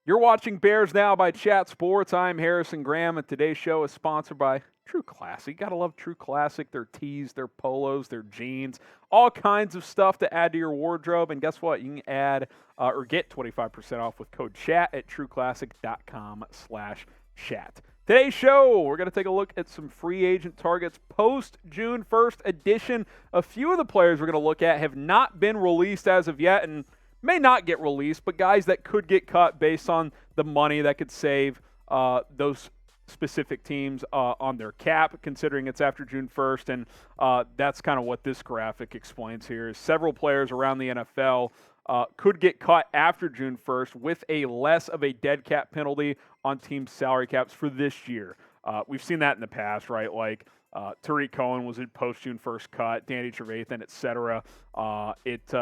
You're watching Bears Now by Chat Sports. I'm Harrison Graham, and today's show is sponsored by True Classic. You gotta love True Classic, their tees, their polos, their jeans, all kinds of stuff to add to your wardrobe. And guess what? You can add or get 25% off with code CHAT at trueclassic.com/chat. Today's show, we're going to take a look at some free agent targets post-June 1st edition. A few of the players we're going to look at have not been released as of yet and may not get released, but guys that could get cut based on the money that could save those specific teams on their cap, considering it's after June 1st. And that's kind of what this graphic explains here. Is several players around the NFL could get cut after June 1st with a less of a dead cap penalty on team salary caps for this year. We've seen that in the past, right? Like Tariq Cohen was a post-June 1st cut, Danny Trevathan, et cetera. It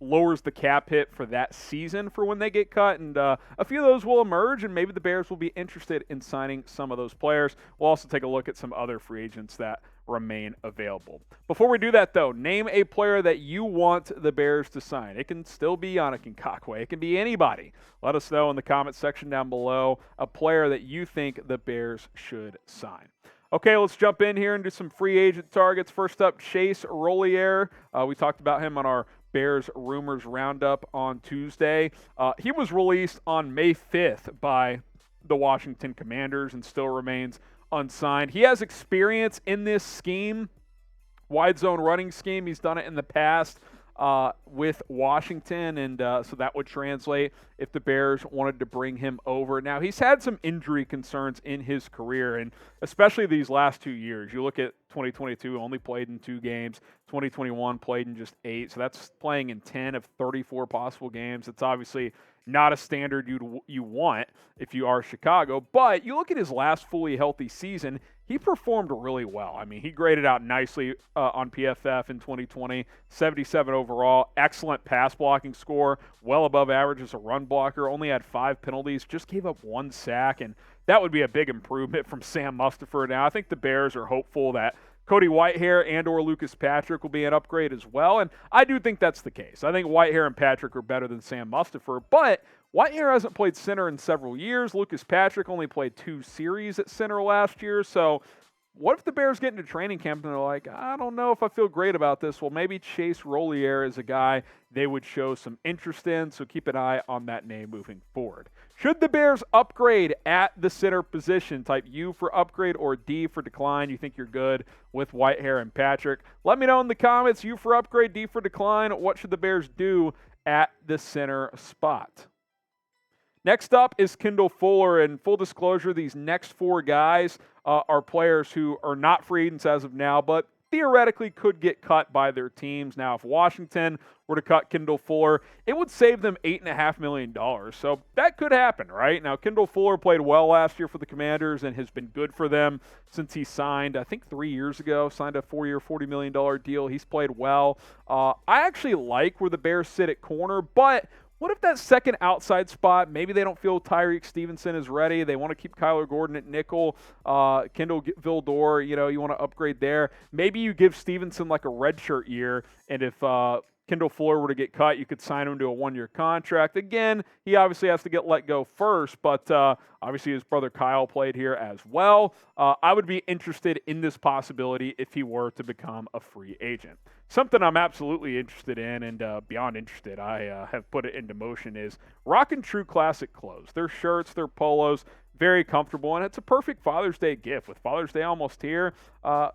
lowers the cap hit for that season for when they get cut, and a few of those will emerge, and maybe the Bears will be interested in signing some of those players. We'll also take a look at some other free agents that remain available. Before we do that, though, name a player that you want the Bears to sign. It can still be Yannick Ngakoue. It can be anybody. Let us know in the comments section down below a player that you think the Bears should sign. Okay, let's jump in here and do some free agent targets. First up, Chase Rollier. We talked about him on our Bears Rumors Roundup on Tuesday. He was released on May 5th by the Washington Commanders and still remains unsigned. He has experience in this scheme, wide zone running scheme. He's done it in the past with Washington, and so that would translate if the Bears wanted to bring him over. Now, he's had some injury concerns in his career, and especially these last 2 years. You look at 2022, only played in 2 games. 2021 played in just 8, so that's playing in 10 of 34 possible games. It's obviously not a standard you want if you are Chicago, but you look at his last fully healthy season, he performed really well. I mean, he graded out nicely on PFF in 2020, 77 overall, excellent pass blocking score, well above average as a run blocker, only had 5 penalties, just gave up 1 sack, and that would be a big improvement from Sam Mustipher. Now, I think the Bears are hopeful that Cody Whitehair and or Lucas Patrick will be an upgrade as well, and I do think that's the case. I think Whitehair and Patrick are better than Sam Mustipher, but Whitehair hasn't played center in several years. Lucas Patrick only played 2 series at center last year, so what if the Bears get into training camp and they're like, I don't know if I feel great about this? Well, maybe Chase Rollier is a guy they would show some interest in, so keep an eye on that name moving forward. Should the Bears upgrade at the center position, type U for upgrade or D for decline? You think you're good with Whitehair and Patrick? Let me know in the comments, U for upgrade, D for decline. What should the Bears do at the center spot? Next up is Kendall Fuller, and full disclosure, these next 4 guys are players who are not free agents as of now, but theoretically could get cut by their teams. Now, if Washington were to cut Kendall Fuller, it would save them $8.5 million, so that could happen, right? Now, Kendall Fuller played well last year for the Commanders and has been good for them since he signed, I think 3 years ago, signed a 4-year, $40 million deal. He's played well. I actually like where the Bears sit at corner, but what if that second outside spot, maybe they don't feel Tyreek Stevenson is ready. They want to keep Kyler Gordon at nickel, Kendall Vildor, you want to upgrade there. Maybe you give Stevenson like a redshirt year, and if Kendall Fuller were to get cut, you could sign him to a 1-year contract. Again, he obviously has to get let go first, but obviously his brother Kyle played here as well. I would be interested in this possibility if he were to become a free agent. Something I'm absolutely interested in, and beyond interested, I have put it into motion, is rocking True Classic clothes. Their shirts, their polos, very comfortable, and it's a perfect Father's Day gift. With Father's Day almost here,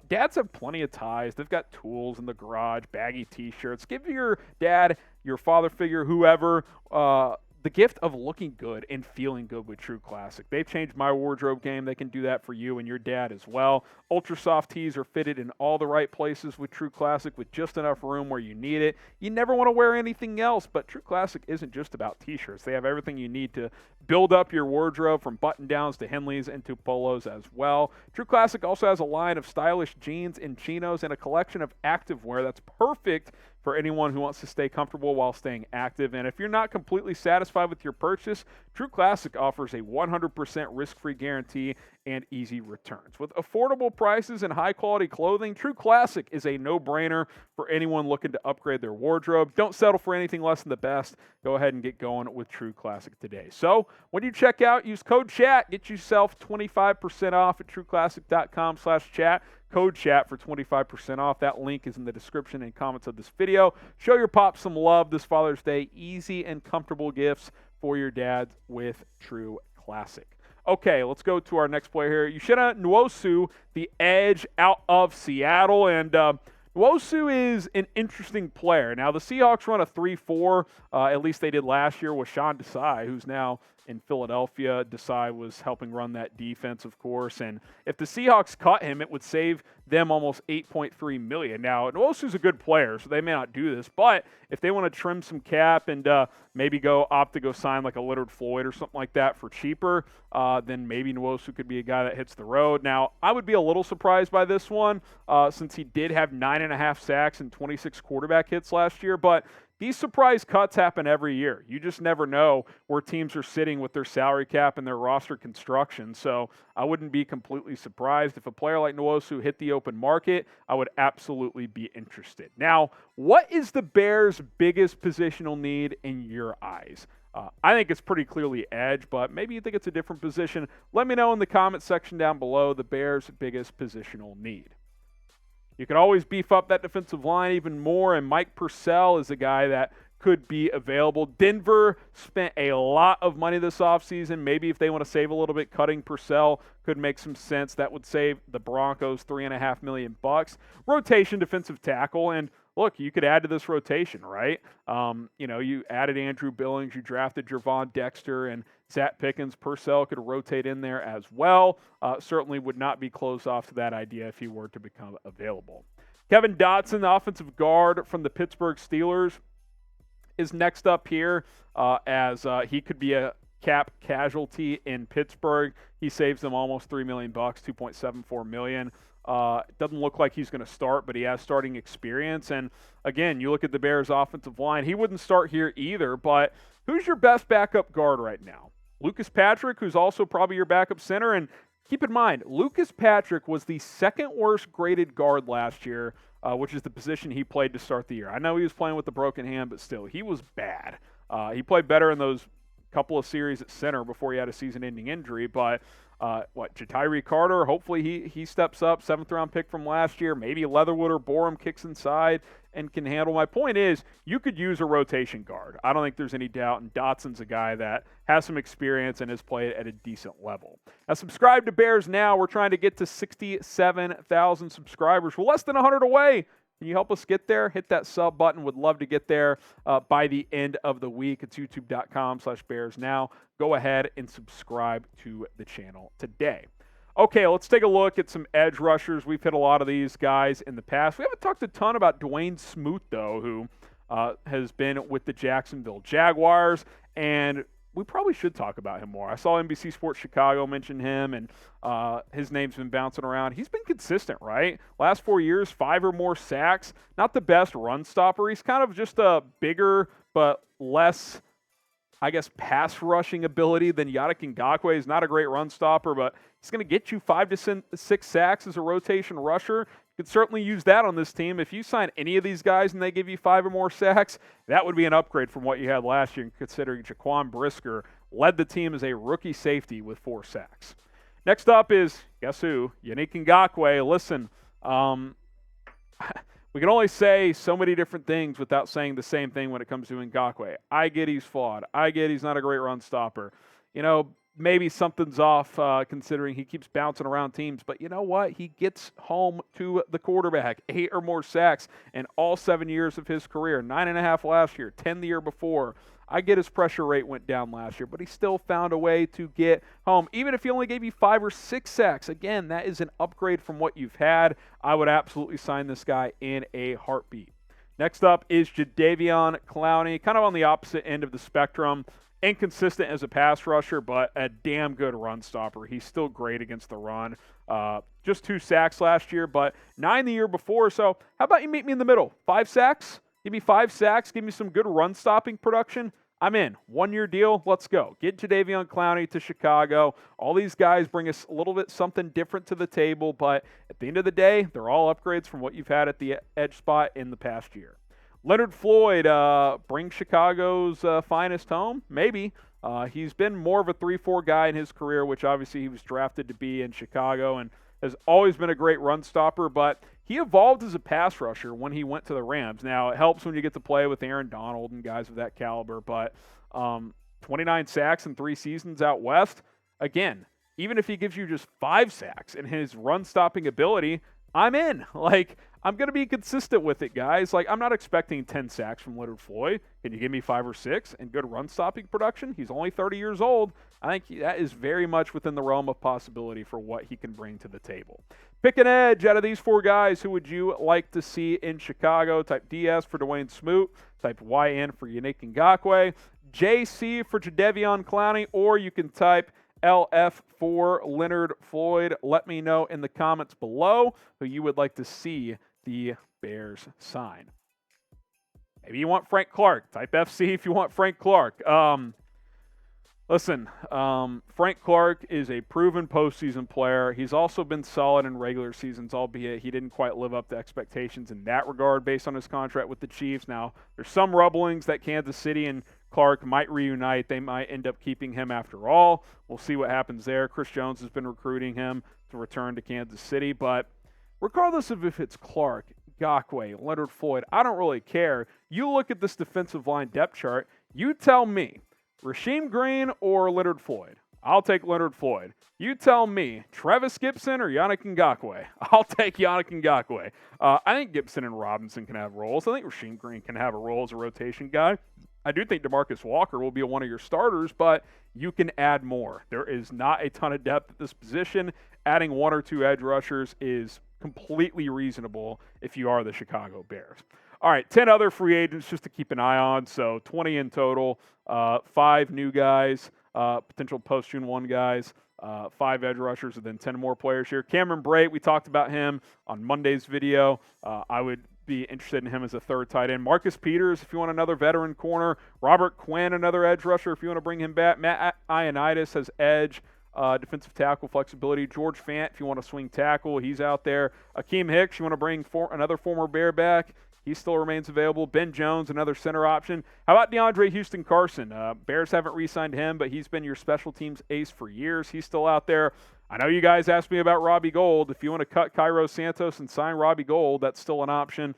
dads have plenty of ties. They've got tools in the garage, baggy T-shirts. Give your dad, your father figure, whoever, the gift of looking good and feeling good with True Classic. They've changed my wardrobe game. They can do that for you and your dad as well. Ultra soft tees are fitted in all the right places with True Classic with just enough room where you need it. You never want to wear anything else, but True Classic isn't just about T-shirts. They have everything you need to build up your wardrobe, from button-downs to Henleys and to polos as well. True Classic also has a line of stylish jeans and chinos and a collection of activewear that's perfect for anyone who wants to stay comfortable while staying active. And if you're not completely satisfied with your purchase, True Classic offers a 100% risk-free guarantee and easy returns. With affordable prices and high-quality clothing, True Classic is a no-brainer for anyone looking to upgrade their wardrobe. Don't settle for anything less than the best. Go ahead and get going with True Classic today. So when you check out, use code CHAT. Get yourself 25% off at trueclassic.com/chat. Code CHAT for 25% off. That link is in the description and comments of this video. Show your pops some love this Father's Day. Easy and comfortable gifts for your dad with True Classic. Okay, let's go to our next player here. Uchenna Nwosu, the edge out of Seattle. And Nwosu is an interesting player. Now, the Seahawks run a 3-4. At least they did last year with Sean Desai, who's now in Philadelphia. Desai was helping run that defense, of course. And if the Seahawks cut him, it would save them almost $8.3 million. Now, Nwosu's a good player, so they may not do this. But if they want to trim some cap and maybe opt to go sign like a Leonard Floyd or something like that for cheaper, then maybe Nwosu could be a guy that hits the road. Now, I would be a little surprised by this one since he did have 9.5 sacks and 26 quarterback hits last year. But these surprise cuts happen every year. You just never know where teams are sitting with their salary cap and their roster construction. So I wouldn't be completely surprised if a player like Nwosu hit the open market. I would absolutely be interested. Now, what is the Bears' biggest positional need in your eyes? I think it's pretty clearly edge, but maybe you think it's a different position. Let me know in the comment section down below the Bears' biggest positional need. You can always beef up that defensive line even more, and Mike Purcell is a guy that could be available. Denver spent a lot of money this offseason. Maybe if they want to save a little bit, cutting Purcell could make some sense. That would save the Broncos $3.5 million. Rotation defensive tackle, and look, you could add to this rotation, right? You added Andrew Billings, you drafted Gervon Dexter, and Zach Pickens. Purcell could rotate in there as well. Certainly would not be closed off to that idea if he were to become available. Kevin Dotson, the offensive guard from the Pittsburgh Steelers, is next up here as he could be a cap casualty in Pittsburgh. He saves them almost $3 million, $2.74 million. It doesn't look like he's going to start, but he has starting experience. And again, you look at the Bears' offensive line. He wouldn't start here either, but who's your best backup guard right now? Lucas Patrick, who's also probably your backup center. And keep in mind, Lucas Patrick was the second worst graded guard last year, which is the position he played to start the year. I know he was playing with a broken hand, but still, he was bad. He played better in those couple of series at center before he had a season-ending injury, but Jatiri Carter, hopefully he steps up, 7th-round pick from last year. Maybe Leatherwood or Borum kicks inside and can handle. My point is, you could use a rotation guard. I don't think there's any doubt, and Dotson's a guy that has some experience and has played at a decent level. Now, subscribe to Bears Now. We're trying to get to 67,000 subscribers. We're less than 100 away. Can you help us get there? Hit that sub button. Would love to get there by the end of the week. It's youtube.com/BearsNow. Go ahead and subscribe to the channel today. Okay, let's take a look at some edge rushers. We've hit a lot of these guys in the past. We haven't talked a ton about Dawuane Smoot, though, who has been with the Jacksonville Jaguars, and we probably should talk about him more. I saw NBC Sports Chicago mention him, and his name's been bouncing around. He's been consistent, right? Last 4 years, 5 or more sacks. Not the best run stopper. He's kind of just a bigger but less, I guess, pass rushing ability than Yannick Ngakoue. He's not a great run stopper, but he's going to get you 5 to 6 sacks as a rotation rusher. You could certainly use that on this team. If you sign any of these guys and they give you 5 or more sacks, that would be an upgrade from what you had last year, considering Jaquan Brisker led the team as a rookie safety with 4 sacks. Next up is, guess who? Yannick Ngakoue. Listen, we can only say so many different things without saying the same thing when it comes to Ngakoue. I get he's flawed. I get he's not a great run stopper. Maybe something's off considering he keeps bouncing around teams. But you know what? He gets home to the quarterback. 8 or more sacks in all 7 years of his career. 9.5 last year, 10 the year before. I get his pressure rate went down last year, but he still found a way to get home. Even if he only gave you 5 or 6 sacks, again, that is an upgrade from what you've had. I would absolutely sign this guy in a heartbeat. Next up is Jadeveon Clowney, kind of on the opposite end of the spectrum. Inconsistent as a pass rusher, but a damn good run stopper. He's still great against the run. Just 2 sacks last year, but 9 the year before. So how about you meet me in the middle? 5 sacks? Give me 5 sacks. Give me some good run-stopping production. I'm in. 1-year deal. Let's go. Get Jadeveon Clowney to Chicago. All these guys bring us a little bit something different to the table, but at the end of the day, they're all upgrades from what you've had at the edge spot in the past year. Leonard Floyd, bring Chicago's finest home? Maybe. He's been more of a 3-4 guy in his career, which obviously he was drafted to be in Chicago and has always been a great run stopper, but he evolved as a pass rusher when he went to the Rams. Now, it helps when you get to play with Aaron Donald and guys of that caliber, but 29 sacks in 3 seasons out west, again, even if he gives you just 5 sacks in his run-stopping ability, I'm in. Like, I'm going to be consistent with it, guys. Like, I'm not expecting 10 sacks from Leonard Floyd. Can you give me 5 or 6 and good run-stopping production? He's only 30 years old. I think that is very much within the realm of possibility for what he can bring to the table. Pick an edge out of these 4 guys. Who would you like to see in Chicago? Type DS for Dawuane Smoot. Type YN for Yannick Ngakoue. JC for Jadeveon Clowney. Or you can type LF for Leonard Floyd. Let me know in the comments below who you would like to see the Bears sign. Maybe you want Frank Clark. Type FC if you want Frank Clark. Listen, Frank Clark is a proven postseason player. He's also been solid in regular seasons, albeit he didn't quite live up to expectations in that regard based on his contract with the Chiefs. Now, there's some rumblings that Kansas City and Clark might reunite. They might end up keeping him after all. We'll see what happens there. Chris Jones has been recruiting him to return to Kansas City, but regardless of if it's Clark, Ngakoue, Leonard Floyd, I don't really care. You look at this defensive line depth chart, you tell me, Rasheem Green or Leonard Floyd? I'll take Leonard Floyd. You tell me, Travis Gibson or Yannick Ngakoue? I'll take Yannick Ngakoue. I think Gibson and Robinson can have roles. I think Rasheem Green can have a role as a rotation guy. I do think DeMarcus Walker will be one of your starters, but you can add more. There is not a ton of depth at this position. Adding 1 or 2 edge rushers is completely reasonable if you are the Chicago Bears. All right, 10 other free agents just to keep an eye on, so 20 in total, 5 new guys, potential post-June 1 guys, 5 edge rushers, and then 10 more players here. Cameron Brate, we talked about him on Monday's video. I would be interested in him as a 3rd tight end. Marcus Peters, if you want another veteran corner. Robert Quinn, another edge rusher, if you want to bring him back. Matt Ioannidis has edge, defensive tackle flexibility. George Fant, if you want to swing tackle, he's out there. Akeem Hicks, you want to bring another former Bear back. He still remains available. Ben Jones, another center option. How about DeAndre Houston Carson? Bears haven't re-signed him, but he's been your special teams ace for years. He's still out there. I know you guys asked me about Robbie Gould. If you want to cut Cairo Santos and sign Robbie Gould, that's still an option.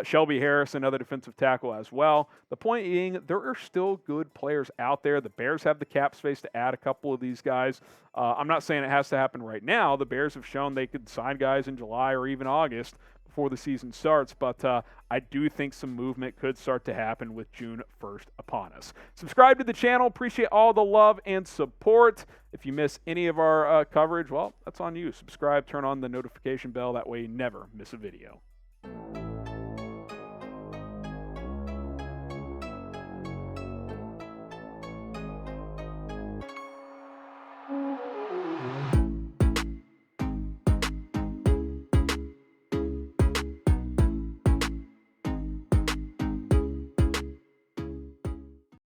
Shelby Harris, another defensive tackle as well. The point being, there are still good players out there. The Bears have the cap space to add a couple of these guys. I'm not saying it has to happen right now. The Bears have shown they could sign guys in July or even August before the season starts, but I do think some movement could start to happen with June 1st upon us. Subscribe to the channel. Appreciate all the love and support. If you miss any of our coverage, well, that's on you. Subscribe, turn on the notification bell. That way you never miss a video.